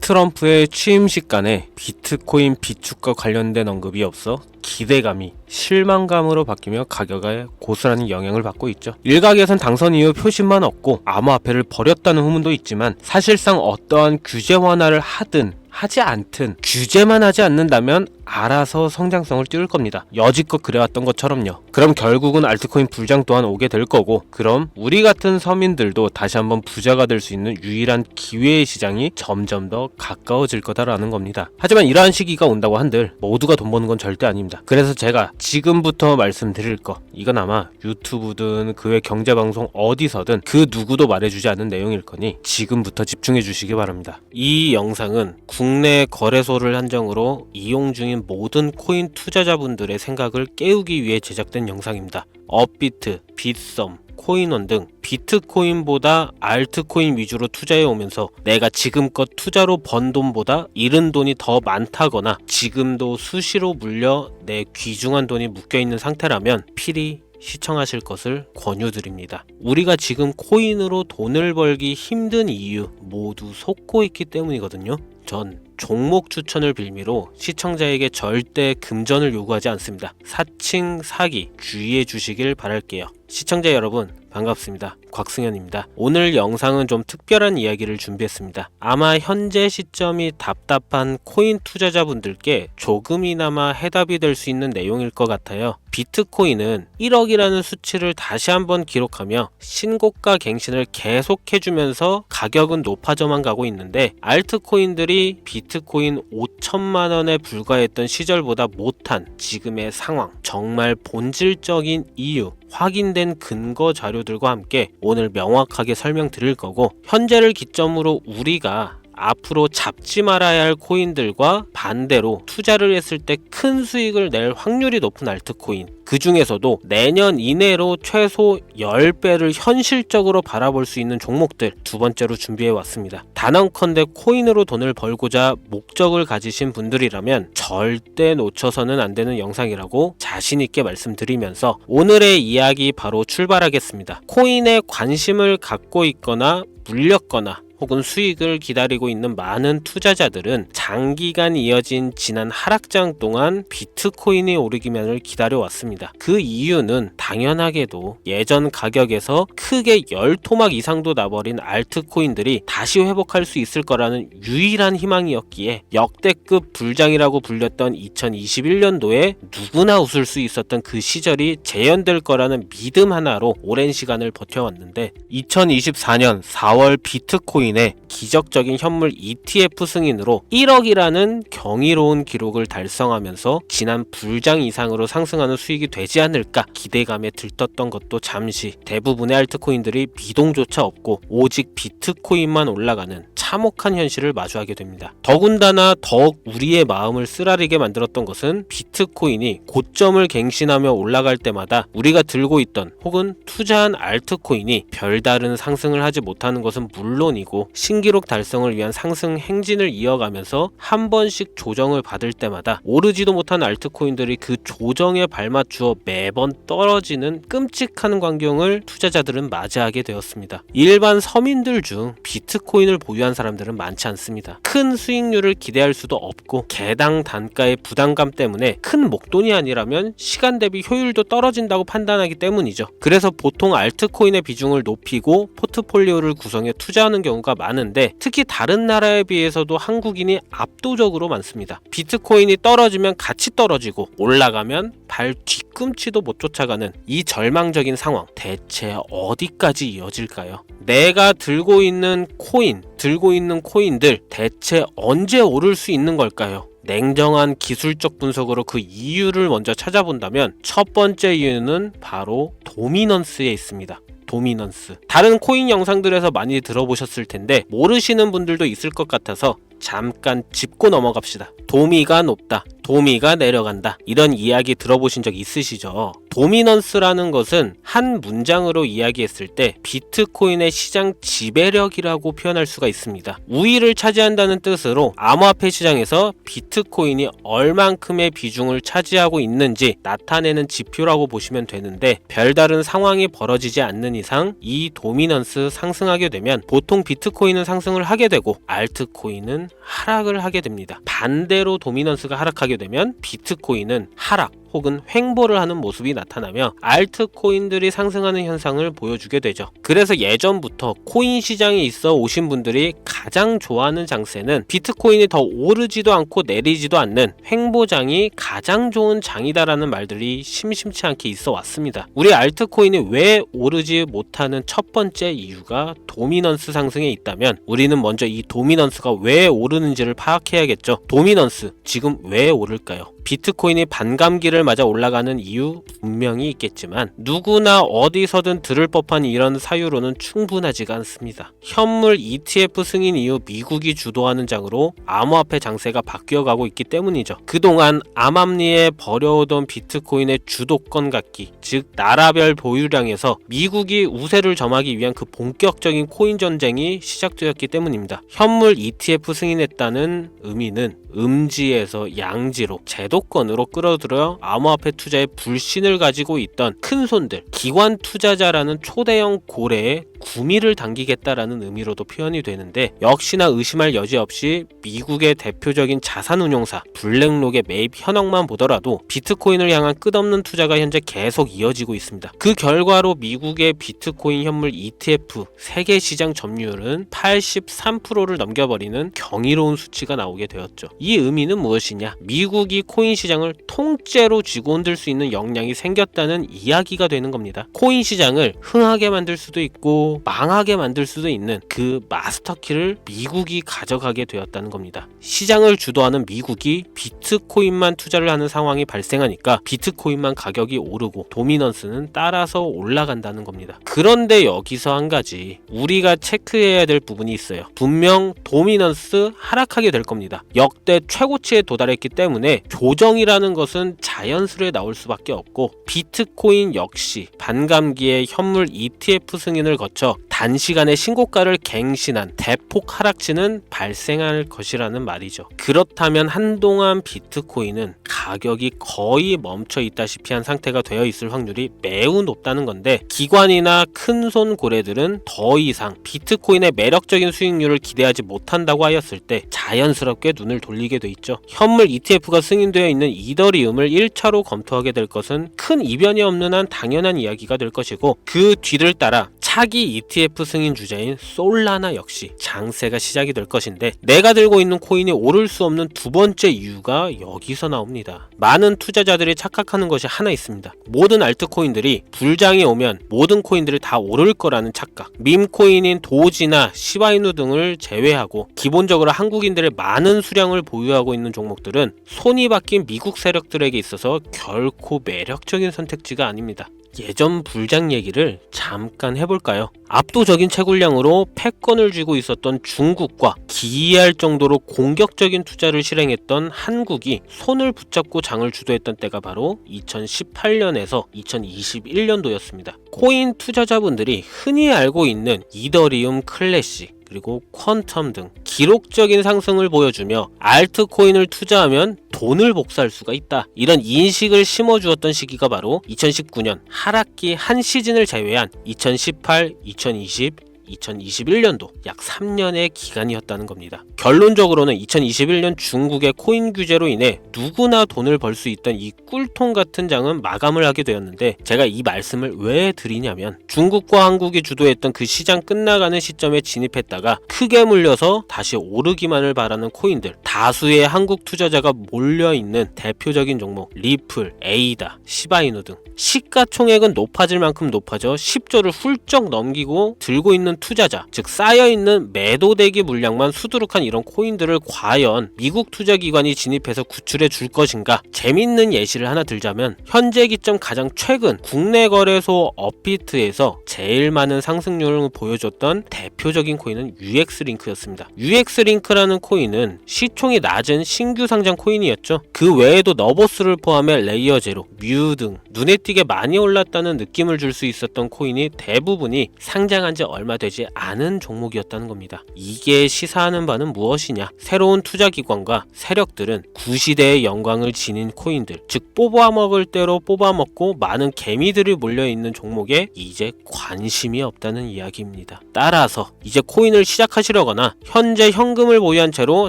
트럼프의 취임식 간에 비트코인 비축과 관련된 언급이 없어 기대감이 실망감으로 바뀌며 가격에 고스란히 영향을 받고 있죠. 일각에선 당선 이후 표심만 얻고 암호화폐를 버렸다는 후문도 있지만 사실상 어떠한 규제 완화를 하든 하지 않든 규제만 하지 않는다면 알아서 성장성을 띄울 겁니다. 여지껏 그래왔던 것처럼요. 그럼 결국은 알트코인 불장 또한 오게 될 거고, 그럼 우리 같은 서민들도 다시 한번 부자가 될 수 있는 유일한 기회의 시장이 점점 더 가까워질 거다라는 겁니다. 하지만 이러한 시기가 온다고 한들 모두가 돈 버는 건 절대 아닙니다. 그래서 제가 지금부터 말씀드릴 거, 이건 아마 유튜브든 그 외 경제방송 어디서든 그 누구도 말해주지 않은 내용일 거니 지금부터 집중해 주시기 바랍니다. 이 영상은 국내 거래소를 한정으로 이용 중인 모든 코인 투자자분들의 생각을 깨우기 위해 제작된 영상입니다. 업비트, 빗썸, 코인원 등 비트코인보다 알트코인 위주로 투자해 오면서 내가 지금껏 투자로 번 돈보다 잃은 돈이 더 많다거나 지금도 수시로 물려 내 귀중한 돈이 묶여있는 상태라면 필히 시청하실 것을 권유드립니다. 우리가 지금 코인으로 돈을 벌기 힘든 이유 모두 속고 있기 때문이거든요. 전 종목 추천을 빌미로 시청자에게 절대 금전을 요구하지 않습니다. 사칭, 사기 주의해 주시길 바랄게요. 시청자 여러분 반갑습니다. 곽승현입니다. 오늘 영상은 좀 특별한 이야기를 준비했습니다. 아마 현재 시점이 답답한 코인 투자자분들께 조금이나마 해답이 될 수 있는 내용일 것 같아요. 비트코인은 1억이라는 수치를 다시 한번 기록하며 신고가 갱신을 계속해주면서 가격은 높아져만 가고 있는데, 알트코인들이 비트코인 5천만원에 불과했던 시절보다 못한 지금의 상황, 정말 본질적인 이유, 확인된 근거 자료들과 함께 오늘 명확하게 설명드릴 거고, 현재를 기점으로 우리가 앞으로 잡지 말아야 할 코인들과 반대로 투자를 했을 때 큰 수익을 낼 확률이 높은 알트코인, 그 중에서도 내년 이내로 최소 10배를 현실적으로 바라볼 수 있는 종목들 두 번째로 준비해 왔습니다. 단언컨대 코인으로 돈을 벌고자 목적을 가지신 분들이라면 절대 놓쳐서는 안 되는 영상이라고 자신 있게 말씀드리면서 오늘의 이야기 바로 출발하겠습니다. 코인에 관심을 갖고 있거나 물렸거나 혹은 수익을 기다리고 있는 많은 투자자들은 장기간 이어진 지난 하락장 동안 비트코인이 오르기만을 기다려왔습니다. 그 이유는 당연하게도 예전 가격에서 크게 10토막 이상도 나버린 알트코인들이 다시 회복할 수 있을 거라는 유일한 희망이었기에 역대급 불장이라고 불렸던 2021년도에 누구나 웃을 수 있었던 그 시절이 재현될 거라는 믿음 하나로 오랜 시간을 버텨왔는데, 2024년 4월 비트코인 기적적인 현물 ETF 승인으로 1억이라는 경이로운 기록을 달성하면서 지난 불장 이상으로 상승하는 수익이 되지 않을까 기대감에 들떴던 것도 잠시 대부분의 알트코인들이 미동조차 없고 오직 비트코인만 올라가는 참혹한 현실을 마주하게 됩니다. 더군다나 더욱 우리의 마음을 쓰라리게 만들었던 것은 비트코인이 고점을 갱신하며 올라갈 때마다 우리가 들고 있던 혹은 투자한 알트코인이 별다른 상승을 하지 못하는 것은 물론이고 신기록 달성을 위한 상승 행진을 이어가면서 한 번씩 조정을 받을 때마다 오르지도 못한 알트코인들이 그 조정에 발맞추어 매번 떨어지는 끔찍한 광경을 투자자들은 맞이하게 되었습니다. 일반 서민들 중 비트코인을 보유한 사람들은 많지 않습니다. 큰 수익률을 기대할 수도 없고 개당 단가의 부담감 때문에 큰 목돈이 아니라면 시간 대비 효율도 떨어진다고 판단하기 때문이죠. 그래서 보통 알트코인의 비중을 높이고 포트폴리오를 구성해 투자하는 경우가 많은데, 특히 다른 나라에 비해서도 한국인이 압도적으로 많습니다. 비트코인이 떨어지면 같이 떨어지고 올라가면 발 뒤꿈치도 못 쫓아가는 이 절망적인 상황, 대체 어디까지 이어질까요? 내가 들고 있는 코인들 대체 언제 오를 수 있는 걸까요? 냉정한 기술적 분석으로 그 이유를 먼저 찾아본다면 첫 번째 이유는 바로 도미넌스에 있습니다. 도미넌스. 다른 코인 영상들에서 많이 들어보셨을 텐데 모르시는 분들도 있을 것 같아서 잠깐 짚고 넘어갑시다. 도미가 높다, 도미가 내려간다, 이런 이야기 들어보신 적 있으시죠? 도미넌스라는 것은 한 문장으로 이야기했을 때 비트코인의 시장 지배력이라고 표현할 수가 있습니다. 우위를 차지한다는 뜻으로 암호화폐 시장에서 비트코인이 얼만큼의 비중을 차지하고 있는지 나타내는 지표라고 보시면 되는데, 별다른 상황이 벌어지지 않는 이상 이 도미넌스 상승하게 되면 보통 비트코인은 상승을 하게 되고 알트코인은 코인은 하락을 하게 됩니다. 반대로 도미넌스가 하락하게 되면 비트코인은 하락 혹은 횡보를 하는 모습이 나타나며 알트코인들이 상승하는 현상을 보여주게 되죠. 그래서 예전부터 코인 시장에 있어 오신 분들이 가장 좋아하는 장세는 비트코인이 더 오르지도 않고 내리지도 않는 횡보장이 가장 좋은 장이다라는 말들이 심심치 않게 있어 왔습니다. 우리 알트코인이 왜 오르지 못하는 첫 번째 이유가 도미넌스 상승에 있다면 우리는 먼저 이 도미넌스가 왜 오르는지를 파악해야겠죠. 도미넌스, 지금 왜 오를까요? 비트코인이 반감기를 맞아 올라가는 이유 분명히 있겠지만 누구나 어디서든 들을 법한 이런 사유로는 충분하지가 않습니다. 현물 ETF 승인 이후 미국이 주도하는 장으로 암호화폐 장세가 바뀌어가고 있기 때문이죠. 그동안 암암리에 버려오던 비트코인의 주도권 갖기, 즉 나라별 보유량에서 미국이 우세를 점하기 위한 그 본격적인 코인 전쟁이 시작되었기 때문입니다. 현물 ETF 승인했다는 의미는 음지에서 양지로 제도권으로 끌어들여 암호화폐 투자에 불신을 가지고 있던 큰 손들, 기관 투자자라는 초대형 고래에 구미를 당기겠다라는 의미로도 표현이 되는데 역시나 의심할 여지 없이 미국의 대표적인 자산운용사 블랙록의 매입 현황만 보더라도 비트코인을 향한 끝없는 투자가 현재 계속 이어지고 있습니다. 그 결과로 미국의 비트코인 현물 ETF 세계 시장 점유율은 83%를 넘겨버리는 경이로운 수치가 나오게 되었죠. 이 의미는 무엇이냐? 미국이 코인 시장을 통째로 쥐고 흔들 수 있는 역량이 생겼다는 이야기가 되는 겁니다. 코인 시장을 흥하게 만들 수도 있고 망하게 만들 수도 있는 그 마스터키를 미국이 가져가게 되었다는 겁니다. 시장을 주도하는 미국이 비트코인만 투자를 하는 상황이 발생하니까 비트코인만 가격이 오르고 도미넌스는 따라서 올라간다는 겁니다. 그런데 여기서 한 가지 우리가 체크해야 될 부분이 있어요. 분명 도미넌스 하락하게 될 겁니다. 역대 최고치에 도달했기 때문에 조정이라는 것은 자연스레 나올 수밖에 없고 비트코인 역시 반감기에 현물 ETF 승인을 거쳐 단시간에 신고가를 갱신한 대폭 하락치는 발생할 것이라는 말이죠. 그렇다면 한동안 비트코인은 가격이 거의 멈춰 있다시피 한 상태가 되어 있을 확률이 매우 높다는 건데 기관이나 큰손 고래들은 더 이상 비트코인의 매력적인 수익률을 기대하지 못한다고 하였을 때 자연스럽게 눈을 돌리게 돼 있죠. 현물 ETF가 승인되어 있는 이더리움을 1차로 검토하게 될 것은 큰 이변이 없는 한 당연한 이야기가 될 것이고 그 뒤를 따라 차기 ETF 승인 주자인 솔라나 역시 장세가 시작이 될 것인데 내가 들고 있는 코인이 오를 수 없는 두 번째 이유가 여기서 나옵니다. 많은 투자자들이 착각하는 것이 하나 있습니다. 모든 알트코인들이 불장이 오면 모든 코인들이 다 오를 거라는 착각. 밈코인인 도지나 시바이누 등을 제외하고 기본적으로 한국인들의 많은 수량을 보유하고 있는 종목들은 손이 바뀐 미국 세력들에게 있어서 결코 매력적인 선택지가 아닙니다. 예전 불장 얘기를 잠깐 해볼까요? 압도적인 채굴량으로 패권을 쥐고 있었던 중국과 기이할 정도로 공격적인 투자를 실행했던 한국이 손을 붙잡고 장을 주도했던 때가 바로 2018년에서 2021년도였습니다. 코인 투자자분들이 흔히 알고 있는 이더리움 클래식 그리고 퀀텀 등 기록적인 상승을 보여주며 알트코인을 투자하면 돈을 복사할 수가 있다. 이런 인식을 심어주었던 시기가 바로 2019년 하락기 한 시즌을 제외한 2018, 2020, 2021년도 약 3년의 기간이었다는 겁니다. 결론적으로는 2021년 중국의 코인 규제로 인해 누구나 돈을 벌 수 있던 이 꿀통 같은 장은 마감을 하게 되었는데 제가 이 말씀을 왜 드리냐면 중국과 한국이 주도했던 그 시장 끝나가는 시점에 진입했다가 크게 물려서 다시 오르기만을 바라는 코인들 다수의 한국 투자자가 몰려있는 대표적인 종목 리플, 에이다, 시바이누 등 시가총액은 높아질 만큼 높아져 10조를 훌쩍 넘기고 들고 있는 투자자, 즉 쌓여있는 매도대기 물량만 수두룩한 이런 코인들을 과연 미국 투자기관이 진입해서 구출해 줄 것인가? 재밌는 예시를 하나 들자면 현재 기점 가장 최근 국내 거래소 업비트에서 제일 많은 상승률을 보여줬던 대표적인 코인은 UX링크였습니다. UX링크라는 코인은 시총이 낮은 신규 상장 코인이었죠. 그 외에도 너보스를 포함해 레이어 제로, 뮤 등 눈에 띄게 많이 올랐다는 느낌을 줄 수 있었던 코인이 대부분이 상장한 지 얼마 되지 되지 않은 종목이었다는 겁니다. 이게 시사하는 바는 무엇이냐? 새로운 투자기관과 세력들은 구시대의 영광을 지닌 코인들, 즉 뽑아먹을 대로 뽑아먹고 많은 개미들이 몰려있는 종목에 이제 관심이 없다는 이야기입니다. 따라서 이제 코인을 시작하시려거나 현재 현금을 보유한 채로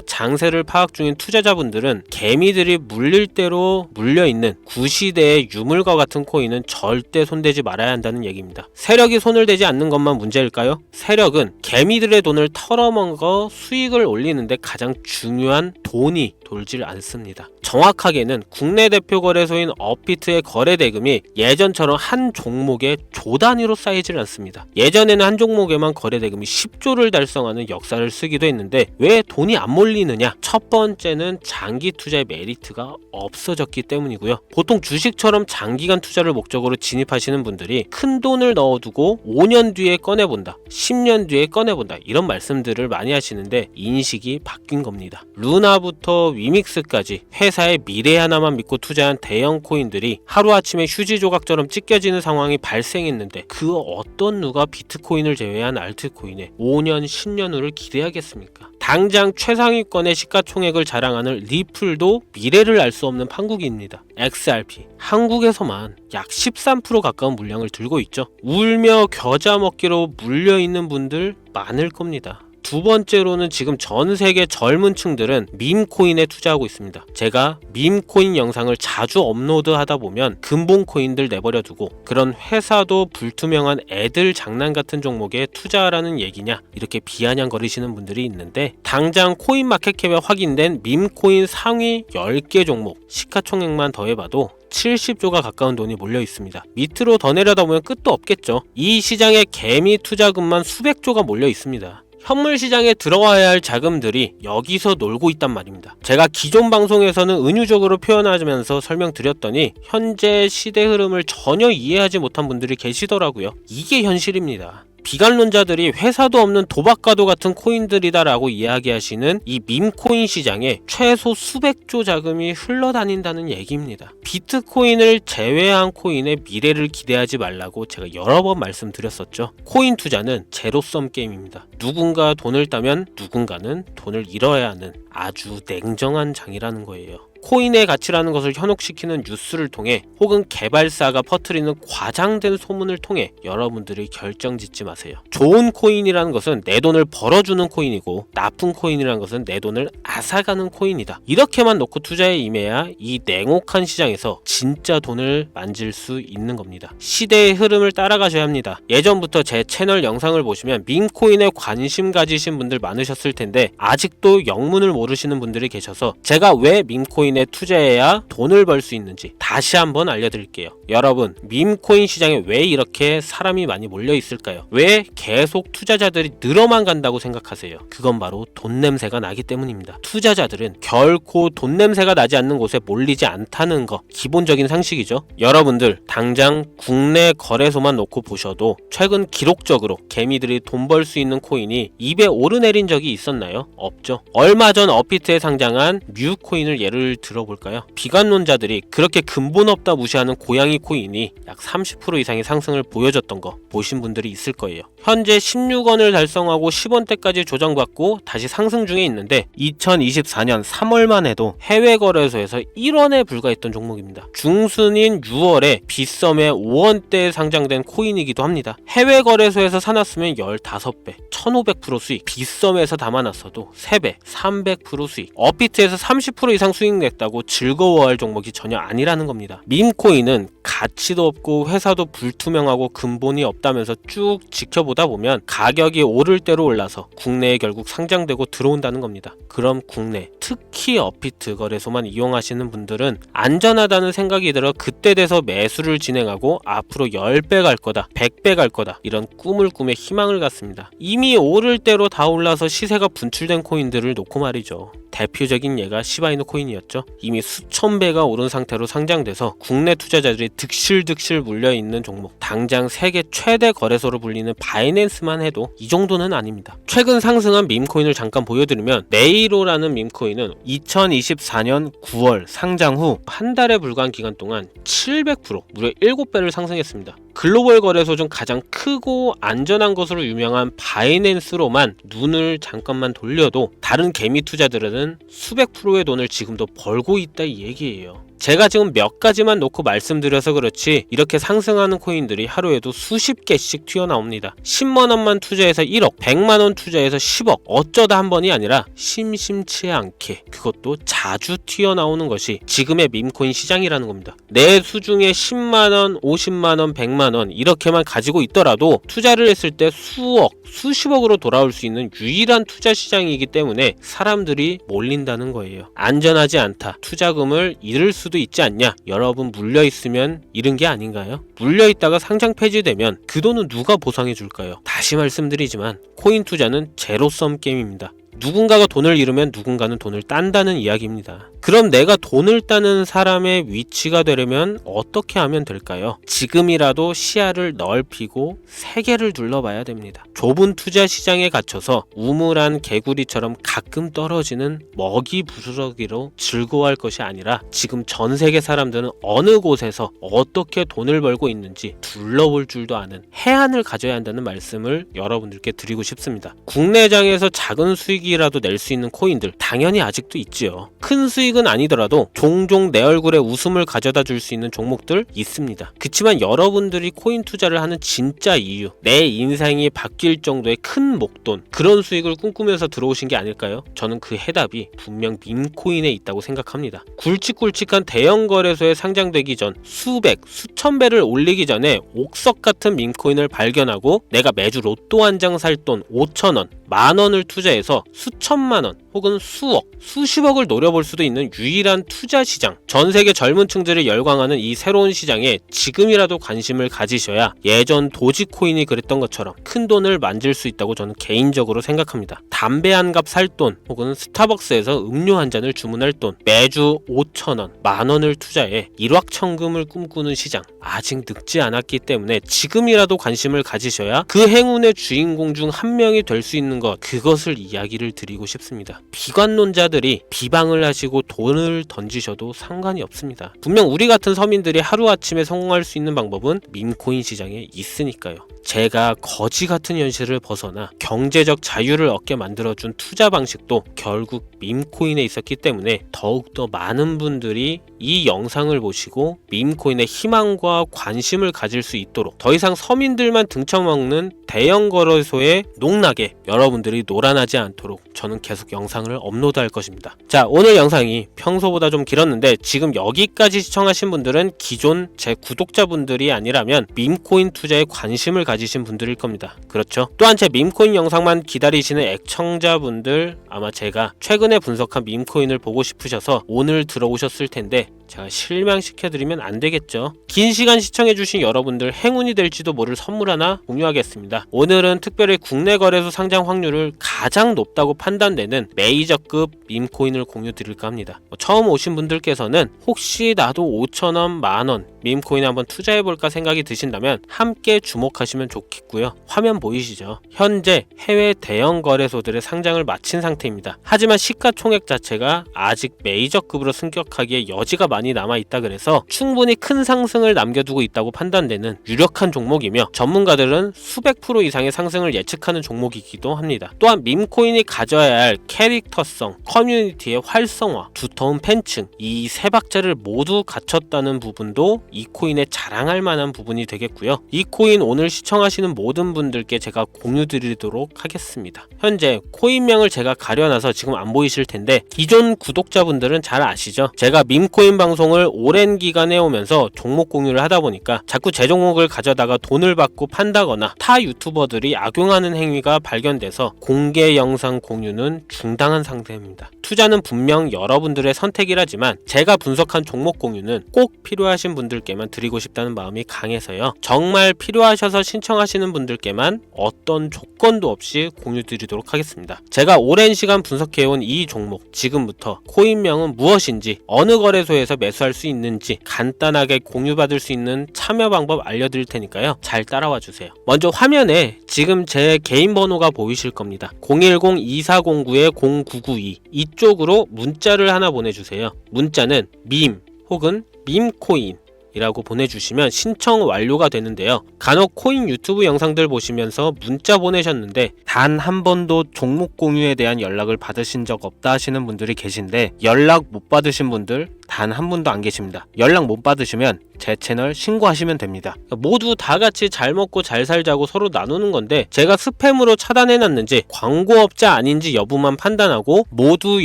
장세를 파악 중인 투자자분들은 개미들이 물릴 대로 물려있는 구시대의 유물과 같은 코인은 절대 손대지 말아야 한다는 얘기입니다. 세력이 손을 대지 않는 것만 문제일까요? 세력은 개미들의 돈을 털어먹어 수익을 올리는데 가장 중요한 돈이 돌질 않습니다. 정확하게는 국내 대표 거래소인 업비트의 거래 대금이 예전처럼 한 종목에 조 단위로 쌓이질 않습니다. 예전에는 한 종목에만 거래 대금이 10조를 달성하는 역사를 쓰기도 했는데 왜 돈이 안 몰리느냐? 첫 번째는 장기 투자의 메리트가 없어졌기 때문이고요. 보통 주식처럼 장기간 투자를 목적으로 진입하시는 분들이 큰 돈을 넣어두고 5년 뒤에 꺼내본다, 10년 뒤에 꺼내본다 이런 말씀들을 많이 하시는데 인식이 바뀐 겁니다. 루나부터 위믹스까지 회사의 미래 하나만 믿고 투자한 대형 코인들이 하루아침에 휴지 조각처럼 찢겨지는 상황이 발생했는데 그 어떤 누가 비트코인을 제외한 알트코인에 5년, 10년 후를 기대하겠습니까? 당장 최상위권의 시가총액을 자랑하는 리플도 미래를 알 수 없는 판국입니다. XRP, 한국에서만 약 13% 가까운 물량을 들고 있죠. 울며 겨자 먹기로 물려있는 분들 많을 겁니다. 두 번째로는 지금 전 세계 젊은 층들은 밈코인에 투자하고 있습니다. 제가 밈코인 영상을 자주 업로드하다 보면 근본 코인들 내버려 두고 그런 회사도 불투명한 애들 장난 같은 종목에 투자하라는 얘기냐 이렇게 비아냥거리시는 분들이 있는데 당장 코인마켓캡에 확인된 밈코인 상위 10개 종목 시가총액만 더해봐도 70조가 가까운 돈이 몰려 있습니다. 밑으로 더 내려다보면 끝도 없겠죠. 이 시장에 개미 투자금만 수백조가 몰려 있습니다. 현물 시장에 들어와야 할 자금들이 여기서 놀고 있단 말입니다. 제가 기존 방송에서는 은유적으로 표현하면서 설명드렸더니 현재 시대 흐름을 전혀 이해하지 못한 분들이 계시더라고요. 이게 현실입니다. 비관론자들이 회사도 없는 도박과도 같은 코인들이다라고 이야기하시는 이 밈코인 시장에 최소 수백조 자금이 흘러다닌다는 얘기입니다. 비트코인을 제외한 코인의 미래를 기대하지 말라고 제가 여러 번 말씀드렸었죠. 코인 투자는 제로섬 게임입니다. 누군가 돈을 따면 누군가는 돈을 잃어야 하는 아주 냉정한 장이라는 거예요. 코인의 가치라는 것을 현혹시키는 뉴스를 통해 혹은 개발사가 퍼뜨리는 과장된 소문을 통해 여러분들이 결정짓지 마세요. 좋은 코인이라는 것은 내 돈을 벌어주는 코인이고 나쁜 코인이라는 것은 내 돈을 앗아가는 코인이다. 이렇게만 놓고 투자에 임해야 이 냉혹한 시장에서 진짜 돈을 만질 수 있는 겁니다. 시대의 흐름을 따라가셔야 합니다. 예전부터 제 채널 영상을 보시면 밈코인에 관심 가지신 분들 많으셨을 텐데 아직도 영문을 모르시는 분들이 계셔서 제가 왜 밈코인에 투자해야 돈을 벌 수 있는지 다시 한번 알려드릴게요. 여러분, 밈코인 시장에 왜 이렇게 사람이 많이 몰려 있을까요? 왜 계속 투자자들이 늘어만 간다고 생각하세요? 그건 바로 돈 냄새가 나기 때문입니다. 투자자들은 결코 돈 냄새가 나지 않는 곳에 몰리지 않다는 거 기본적인 상식이죠. 여러분들 당장 국내 거래소만 놓고 보셔도 최근 기록적으로 개미들이 돈 벌 수 있는 코인이 입에 오르내린 적이 있었나요? 없죠. 얼마 전 업비트에 상장한 뮤코인을 예를 들어볼까요? 비관론자들이 그렇게 근본 없다 무시하는 고양이 코인이 약 30% 이상의 상승을 보여줬던 거 보신 분들이 있을 거예요. 현재 16원을 달성하고 10원대까지 조정받고 다시 상승 중에 있는데 2024년 3월만 해도 해외 거래소에서 1원에 불과했던 종목입니다. 중순인 6월에 빗썸에 5원대에 상장된 코인이기도 합니다. 해외 거래소에서 사놨으면 15배, 1500% 수익, 빗썸에서 담아놨어도 3배, 300% 수익, 업비트에서 30% 이상 수익 냈다고 즐거워할 종목이 전혀 아니라는 겁니다. 밈코인은 가치도 없고 회사도 불투명하고 근본이 없다면서 쭉 지켜보다 보면 가격이 오를 대로 올라서 국내에 결국 상장되고 들어온다는 겁니다. 그럼 국내, 특히 업비트 거래소만 이용하시는 분들은 안전하다는 생각이 들어 그때 돼서 매수를 진행하고 앞으로 10배 갈 거다, 100배 갈 거다 이런 꿈을 꾸며 희망을 갖습니다. 이미 오를 대로 다 올라서 시세가 분출된 코인들을 놓고 말이죠. 대표적인 예가 시바이누 코인이었죠. 이미 수천 배가 오른 상태로 상장돼서 국내 투자자들이 득실득실 물려있는 종목, 당장 세계 최대 거래소로 불리는 바이낸스만 해도 이 정도는 아닙니다. 최근 상승한 밈코인을 잠깐 보여드리면 네이로라는 밈코인은 2024년 9월 상장 후 한 달에 불과한 기간 동안 700% 무려 7배를 상승했습니다. 글로벌 거래소 중 가장 크고 안전한 것으로 유명한 바이낸스로만 눈을 잠깐만 돌려도 다른 개미 투자들은 수백 프로의 돈을 지금도 벌고 있다 이 얘기예요. 제가 지금 몇 가지만 놓고 말씀드려서 그렇지 이렇게 상승하는 코인들이 하루에도 수십 개씩 튀어나옵니다. 10만원만 투자해서 1억, 100만원 투자해서 10억, 어쩌다 한 번이 아니라 심심치 않게 그것도 자주 튀어나오는 것이 지금의 밈코인 시장이라는 겁니다. 내 수중에 10만원, 50만원, 100만원 이렇게만 가지고 있더라도 투자를 했을 때 수억, 수십억으로 돌아올 수 있는 유일한 투자 시장이기 때문에 사람들이 몰린다는 거예요. 안전하지 않다. 투자금을 잃을 수도 있지 않냐. 여러분 물려있으면 잃은 게 아닌가요? 물려있다가 상장 폐지되면 그 돈은 누가 보상해 줄까요? 다시 말씀드리지만 코인 투자는 제로섬 게임입니다. 누군가가 돈을 잃으면 누군가는 돈을 딴다는 이야기입니다. 그럼 내가 돈을 따는 사람의 위치가 되려면 어떻게 하면 될까요? 지금이라도 시야를 넓히고 세계를 둘러봐야 됩니다. 좁은 투자 시장에 갇혀서 우물한 개구리처럼 가끔 떨어지는 먹이 부스러기로 즐거워할 것이 아니라 지금 전 세계 사람들은 어느 곳에서 어떻게 돈을 벌고 있는지 둘러볼 줄도 아는 해안을 가져야 한다는 말씀을 여러분들께 드리고 싶습니다. 국내장에서 작은 수익이라도 낼 수 있는 코인들 당연히 아직도 있지요. 큰 수익은 아니더라도 종종 내 얼굴에 웃음을 가져다 줄 수 있는 종목들 있습니다. 그치만 여러분들이 코인 투자를 하는 진짜 이유, 내 인생이 바뀔 정도의 큰 목돈, 그런 수익을 꿈꾸면서 들어오신 게 아닐까요? 저는 그 해답이 분명 밈코인에 있다고 생각합니다. 굵직굵직한 대형 거래소에 상장되기 전 수백, 수천 배를 올리기 전에 옥석 같은 밈코인을 발견하고 내가 매주 로또 한 장 살 돈 5천원, 만원을 투자해서 수천만원 혹은 수억, 수십억을 노려볼 수도 있는 유일한 투자 시장, 전 세계 젊은 층들을 열광하는 이 새로운 시장에 지금이라도 관심을 가지셔야 예전 도지코인이 그랬던 것처럼 큰 돈을 만질 수 있다고 저는 개인적으로 생각합니다. 담배 한 갑 살 돈 혹은 스타벅스에서 음료 한 잔을 주문할 돈, 매주 5천원, 만원을 투자해 일확천금을 꿈꾸는 시장, 아직 늙지 않았기 때문에 지금이라도 관심을 가지셔야 그 행운의 주인공 중 한 명이 될 수 있는 것, 그것을 이야기를 드리고 싶습니다. 비관론자들이 비방을 하시고 돈을 던지셔도 상관이 없습니다. 분명 우리 같은 서민들이 하루아침에 성공할 수 있는 방법은 밈코인 시장에 있으니까요. 제가 거지 같은 현실을 벗어나 경제적 자유를 얻게 만들어준 투자 방식도 결국 밈코인에 있었기 때문에 더욱더 많은 분들이 이 영상을 보시고 밈코인의 희망과 관심을 가질 수 있도록 더 이상 서민들만 등쳐먹는 대형 거래소에 농락에 여러분들이 놀아나지 않도록 저는 계속 영상을 업로드할 것입니다. 자, 오늘 영상이 평소보다 좀 길었는데 지금 여기까지 시청하신 분들은 기존 제 구독자분들이 아니라면 밈코인 투자에 관심을 가지신 분들일 겁니다. 그렇죠? 또한 제 밈코인 영상만 기다리시는 애청자분들, 아마 제가 최근에 분석한 밈코인을 보고 싶으셔서 오늘 들어오셨을 텐데 제가 실망시켜드리면 안 되겠죠. 긴 시간 시청해주신 여러분들 행운이 될지도 모를 선물 하나 공유하겠습니다. 오늘은 특별히 국내 거래소 상장 확률을 가장 높다고 판단되는 메이저급 밈코인을 공유 드릴까 합니다. 처음 오신 분들께서는 혹시 나도 5천원, 만원 밈코인에 한번 투자해볼까 생각이 드신다면 함께 주목하시면 좋겠고요. 화면 보이시죠? 현재 해외 대형 거래소들의 상장을 마친 상태입니다. 하지만 시가총액 자체가 아직 메이저급으로 승격하기에 여지가 많이 남아있다 그래서 충분히 큰 상승을 남겨두고 있다고 판단되는 유력한 종목이며 전문가들은 수백 프로 이상의 상승을 예측하는 종목이기도 합니다. 또한 밈코인이 가져야 할 캐릭터성, 커뮤니티의 활성화, 두터운 팬층, 이 세 박자를 모두 갖췄다는 부분도 이 코인에 자랑할 만한 부분이 되겠고요. 이 코인 오늘 시청하시는 모든 분들께 제가 공유 드리도록 하겠습니다. 현재 코인명을 제가 가려놔서 지금 안 보이실 텐데 기존 구독자분들은 잘 아시죠? 제가 밈코인 방송을 오랜 기간 해오면서 종목 공유를 하다 보니까 자꾸 제 종목을 가져다가 돈을 받고 판다거나 타 유튜버들이 악용하는 행위가 발견돼서 공개 영상 공유는 중단한 상태입니다. 투자는 분명 여러분들의 선택이라지만 제가 분석한 종목 공유는 꼭 필요하신 분들께만 드리고 싶다는 마음이 강해서요. 정말 필요하셔서 신청하시는 분들께만 어떤 조건도 없이 공유 드리도록 하겠습니다. 제가 오랜 시간 분석해온 이 종목, 지금부터 코인명은 무엇인지, 어느 거래소에서 매수할 수 있는지 간단하게 공유받을 수 있는 참여 방법 알려드릴 테니까요. 잘 따라와 주세요. 먼저 화면에 지금 제 개인 번호가 보이실 겁니다. 010-2409-0992 이쪽으로 문자를 하나 보내주세요. 문자는 밈 혹은 밈코인 이라고 보내주시면 신청 완료가 되는데요. 간혹 코인 유튜브 영상들 보시면서 문자 보내셨는데 단 한 번도 종목 공유에 대한 연락을 받으신 적 없다 하시는 분들이 계신데, 연락 못 받으신 분들 단 한 분도 안 계십니다. 연락 못 받으시면 제 채널 신고하시면 됩니다. 모두 다 같이 잘 먹고 잘 살자고 서로 나누는 건데, 제가 스팸으로 차단해놨는지 광고업자 아닌지 여부만 판단하고 모두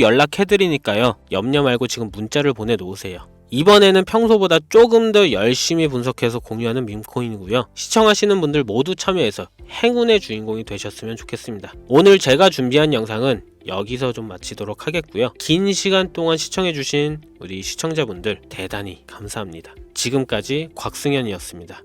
연락해드리니까요. 염려 말고 지금 문자를 보내놓으세요. 이번에는 평소보다 조금 더 열심히 분석해서 공유하는 밈코인이고요. 시청하시는 분들 모두 참여해서 행운의 주인공이 되셨으면 좋겠습니다. 오늘 제가 준비한 영상은 여기서 좀 마치도록 하겠고요. 긴 시간 동안 시청해주신 우리 시청자분들 대단히 감사합니다. 지금까지 곽승현이었습니다.